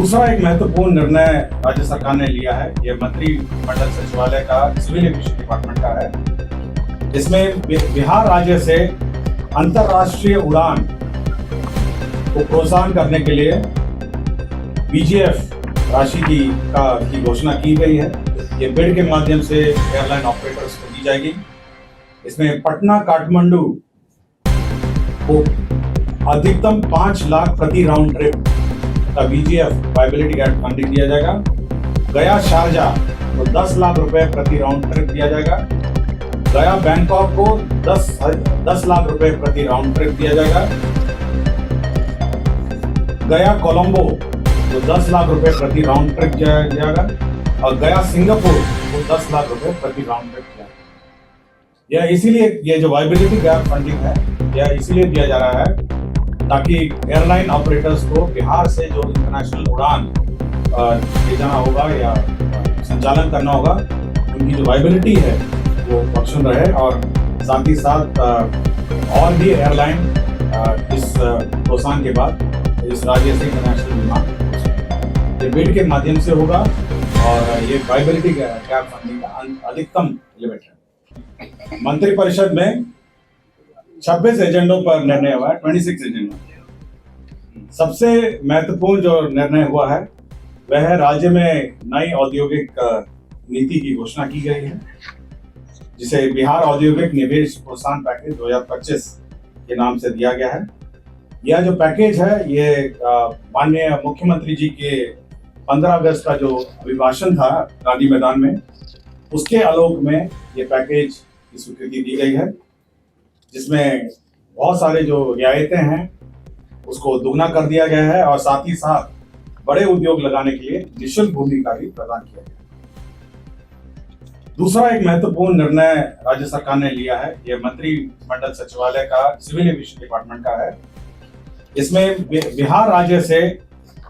दूसरा एक महत्वपूर्ण निर्णय राज्य सरकार ने लिया है। यह मंत्रिमंडल सचिवालय का सिविल एविएशन डिपार्टमेंट का है। इसमें बिहार राज्य से अंतर्राष्ट्रीय उड़ान को प्रोत्साहन करने के लिए बीजीएफ राशि की घोषणा की गई है। ये बिड के माध्यम से एयरलाइन ऑपरेटर्स को दी जाएगी। इसमें पटना काठमांडू को अधिकतम 5 लाख प्रति राउंड ट्रिप का बीजीएफ वायबिलिटी गैप फंडिंग दिया जाएगा। गया शारजाह को 10 लाख रुपए प्रति राउंड ट्रिप दिया जाएगा। गया बैंकॉक को 10 लाख रुपए प्रति राउंड ट्रिप दिया जाएगा। गया कोलंबो को 10 लाख रुपए प्रति राउंड ट्रिप दिया जाएगा और गया सिंगापुर को 10 लाख रुपए प्रति राउंड ट्रिप दिया जाएगा। यह इसीलिए ये जो वायबिलिटी गैप फंडिंग है यह इसीलिए दिया जा रहा है ताकि एयरलाइन ऑपरेटर्स को बिहार से जो इंटरनेशनल उड़ान ले जाना होगा या संचालन करना होगा, उनकी जो वायबिलिटी है वो ऑप्शन रहे और साथ ही साथ और भी एयरलाइन इस प्रोत्साहन के बाद इस राज्य से इंटरनेशनल विमान ये बिड के माध्यम से होगा और ये वायबिलिटी गैप फंडिंग का अधिकतम लिमिट है। मंत्रिपरिषद में 26 एजेंडों पर निर्णय हुआ है, 26 एजेंडों। सबसे महत्वपूर्ण जो निर्णय हुआ है वह है राज्य में नई औद्योगिक नीति की घोषणा की गई है, जिसे बिहार औद्योगिक निवेश प्रोत्साहन पैकेज 2025 के नाम से दिया गया है। यह जो पैकेज है ये माननीय मुख्यमंत्री जी के 15 अगस्त का जो अभिभाषण था गांधी मैदान में, उसके आलोक में ये पैकेज की स्वीकृति दी गई है, जिसमें बहुत सारे जो रियायतें हैं उसको दुगना कर दिया गया है और साथ ही साथ बड़े उद्योग लगाने के लिए निःशुल्क भूमि का भी प्रदान किया गया है। दूसरा एक महत्वपूर्ण निर्णय राज्य सरकार ने लिया है। यह मंत्रिमंडल सचिवालय का सिविल एविएशन डिपार्टमेंट का है। इसमें बिहार राज्य से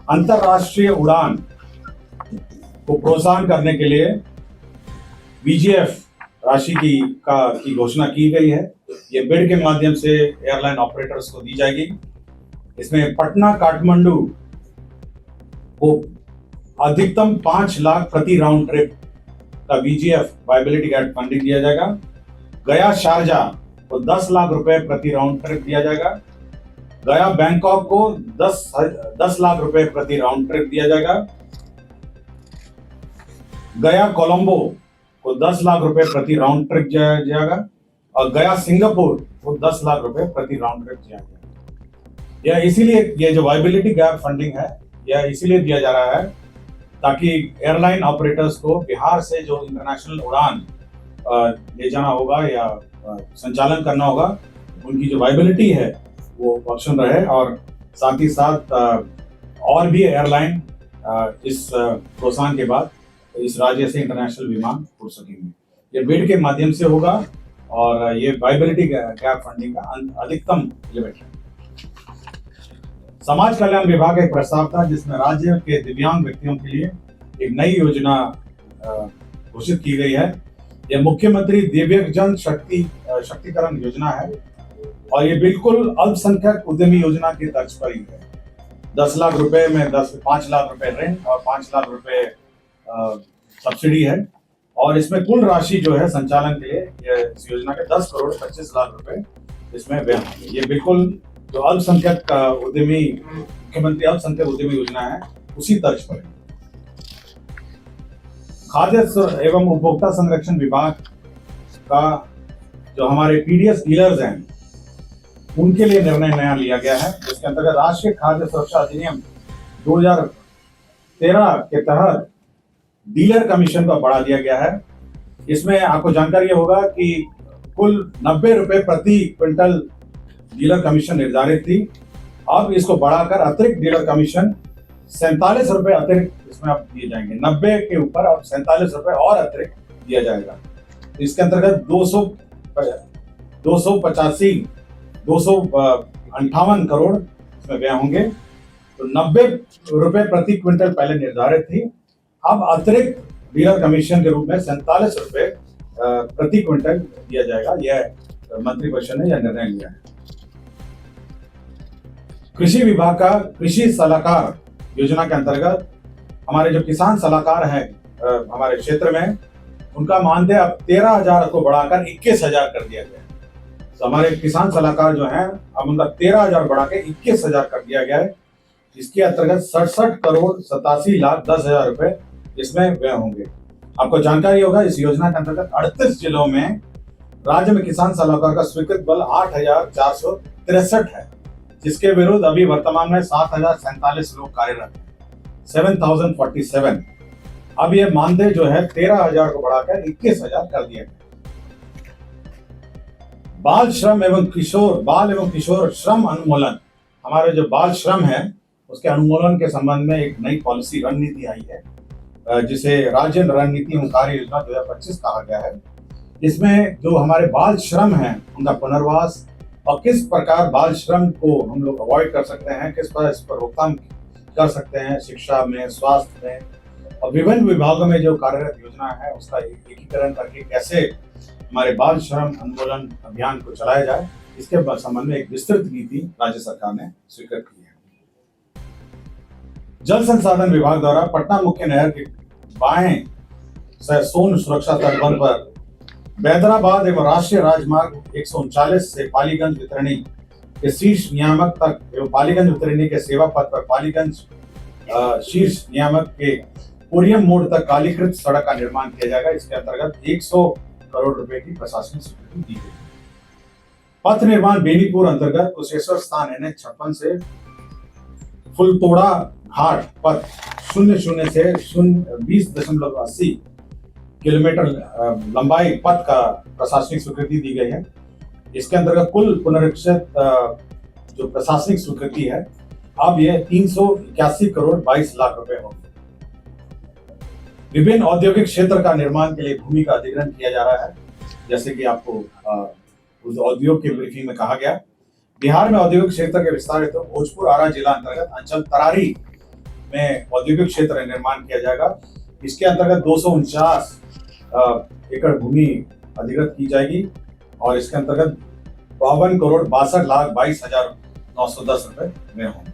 अंतर्राष्ट्रीय उड़ान को प्रोत्साहन करने के लिए बीजीएफ राशि की घोषणा की गई है। ये बिड के माध्यम से एयरलाइन ऑपरेटर्स को दी जाएगी। इसमें पटना काठमांडू को अधिकतम 5 लाख प्रति राउंड ट्रिप का बीजीएफ वायबिलिटी गैप फंडिंग दिया जाएगा। गया शारजाह को 10 लाख रुपए प्रति राउंड ट्रिप दिया जाएगा। गया बैंकॉक को 10 लाख रुपए प्रति राउंड ट्रिप दिया जाएगा। गया कोलंबो को 10 लाख रुपए प्रति राउंड ट्रिप दिया जाएगा और गया सिंगापुर को 10 लाख रुपए प्रति राउंड ट्रिप दिया जाएगा। यह इसीलिए ये जो वायबिलिटी गैप फंडिंग है यह इसीलिए दिया जा रहा है ताकि एयरलाइन ऑपरेटर्स को बिहार से जो इंटरनेशनल उड़ान ले जाना होगा या संचालन करना होगा, उनकी जो वायबिलिटी है वो ऑप्शन रहे और साथ ही साथ और भी एयरलाइन इस प्रोत्साहन के बाद इस राज्य से इंटरनेशनल विमान उड़ सकेंगे। ये बिड के माध्यम से होगा और ये वायबिलिटी गैप फंडिंग का अधिकतम लिमिट है। समाज कल्याण विभाग का एक प्रस्ताव था जिसमें राज्य के दिव्यांग व्यक्तियों के लिए एक नई योजना घोषित की गई है। यह मुख्यमंत्री दिव्यांगजन शक्तिकरण योजना है और ये बिल्कुल अल्पसंख्यक उद्यमी योजना के तर्ज पर ही है। 10 लाख रुपए में 5 लाख रुपए ऋण और 5 लाख रुपए सब्सिडी है और इसमें कुल राशि जो है संचालन के लिए इस योजना के 10 करोड़ 25 लाख रुपए इसमें व्यय होंगे। ये बिल्कुल जो अल्पसंख्यक उद्यमी मुख्यमंत्री अल्पसंख्यक उद्यमी योजना है उसी तर्ज पर है। खाद्य एवं उपभोक्ता संरक्षण विभाग का जो हमारे पीडीएस डीलर्स हैं उनके लिए निर्णय नया लिया गया है, जिसके अंतर्गत राष्ट्रीय खाद्य सुरक्षा अधिनियम 2013 के तहत डीलर कमीशन को बढ़ा दिया गया है। इसमें आपको जानकारी होगा कि कुल 90 रुपए प्रति क्विंटल डीलर कमीशन निर्धारित थी। अब इसको बढ़ाकर अतिरिक्त डीलर कमीशन 47 रुपए अतिरिक्त इसमें अब दिए जाएंगे। 90 के ऊपर अब 47 रुपए और अतिरिक्त दिया जाएगा। इसके अंतर्गत 258 करोड़ इसमें व्यय होंगे। तो 90 रुपए प्रति क्विंटल पहले निर्धारित थी, अब अतिरिक्त डीलर कमीशन के रूप में 47 रुपए प्रति क्विंटल दिया जाएगा। यह मंत्रिपरिषद ने यह निर्णय लिया है। कृषि विभाग का कृषि सलाहकार योजना के अंतर्गत हमारे जो किसान सलाहकार हैं हमारे क्षेत्र में, उनका मानदेय अब 13,000 को बढ़ाकर 21,000 कर दिया गया है। तो हमारे किसान सलाहकार जो हैं अब उनका 13,000 बढ़ा के 21,000 कर दिया गया है। इसके अंतर्गत 67,87,10,000 रुपए इसमें व्यय होंगे। आपको जानकारी होगा, इस योजना के अंतर्गत 38 जिलों में राज्य में किसान सलाहकार का स्वीकृत बल 8,463 है, जिसके विरुद्ध अभी वर्तमान में 7,047 लोग कार्यरत हैं, 7,047। अब ये मानदेय जो है 13,000 को बढ़ाकर 21,000 कर दिया गया। बाल एवं किशोर श्रम अनुमूलन, हमारे जो बाल श्रम है उसके अनुमूलन के संबंध में एक नई पॉलिसी रणनीति आई है, जिसे राज्य रणनीति एवं कार्य योजना 2025 कहा गया है। इसमें जो हमारे बाल श्रम है उनका पुनर्वास और किस प्रकार बाल श्रम को हम लोग अवॉइड कर सकते हैं, किस पर इस पर रोकथाम कर सकते हैं, शिक्षा में, स्वास्थ्य में और विभिन्न विभागों में जो कार्यरत योजना है उसका एकीकरण करके कैसे हमारे बाल श्रम उन्मूलन अभियान को चलाया जाए, इसके संबंध में एक विस्तृत नीति राज्य सरकार ने स्वीकृत की है। जल संसाधन विभाग द्वारा पटना मुख्य नहर के बाएं सोन सुरक्षा तटबंध पर बैदराबाद एवं राष्ट्रीय राजमार्ग 139 से पालीगंज वितरणी के शीर्ष नियामक तक एवं पालीगंज वितरणी के सेवा पथ पर पालीगंज शीर्ष नियामक के कुरियम मोड़ तक कालीकृत सड़क का निर्माण किया जाएगा। इसके अंतर्गत 100 करोड़ रुपए की प्रशासनिक स्वीकृति दी गई। पथ निर्माण बेनीपुर अंतर्गत कुशेश्वर स्थान NH 56 से फुलतोड़ा घाट पथ 00 से 20.80 किलोमीटर लंबाई पथ का प्रशासनिक स्वीकृति दी गई है। इसके अंतर्गत कुल पुनरीक्षित जो प्रशासनिक स्वीकृति है अब यह 381 करोड़ 22 लाख रुपए होगी। विभिन्न औद्योगिक क्षेत्र का निर्माण के लिए भूमि का अधिग्रहण किया जा रहा है, जैसे कि आपको उस औद्योग के ब्रीफिंग में कहा गया। बिहार में औद्योगिक क्षेत्र के विस्तार हेतु भोजपुर आरा जिला अंतर्गत अंचल तरारी में औद्योगिक क्षेत्र निर्माण किया जाएगा। इसके अंतर्गत 249 एकड़ भूमि अधिग्रहित की जाएगी और इसके अंतर्गत 52 करोड़ 62,22,910 रुपए में होंगे।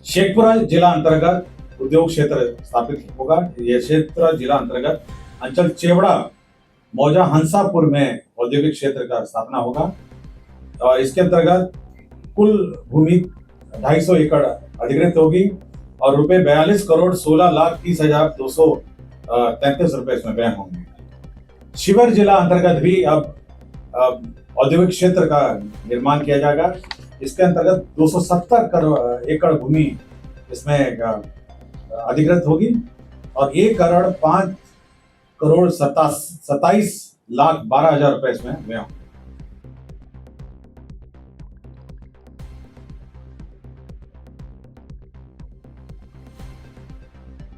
शेखपुरा जिला अंतर्गत उद्योग क्षेत्र स्थापित होगा। यह क्षेत्र जिला अंतर्गत अंचल चेवड़ा मौजा हंसापुर में औद्योगिक क्षेत्र का स्थापना होगा और इसके अंतर्गत कुल भूमि 250 एकड़ अधिग्रहित होगी और रुपए 42 करोड़ 16,30,233 रुपए इसमें व्यय होंगे। शिवहर जिला अंतर्गत भी अब औद्योगिक क्षेत्र का निर्माण किया जाएगा। इसके अंतर्गत 270 एकड़ भूमि इसमें अधिग्रहित होगी और 1 करोड़ 5 करोड़ 27,12,000 रुपए इसमें व्यय होंगे।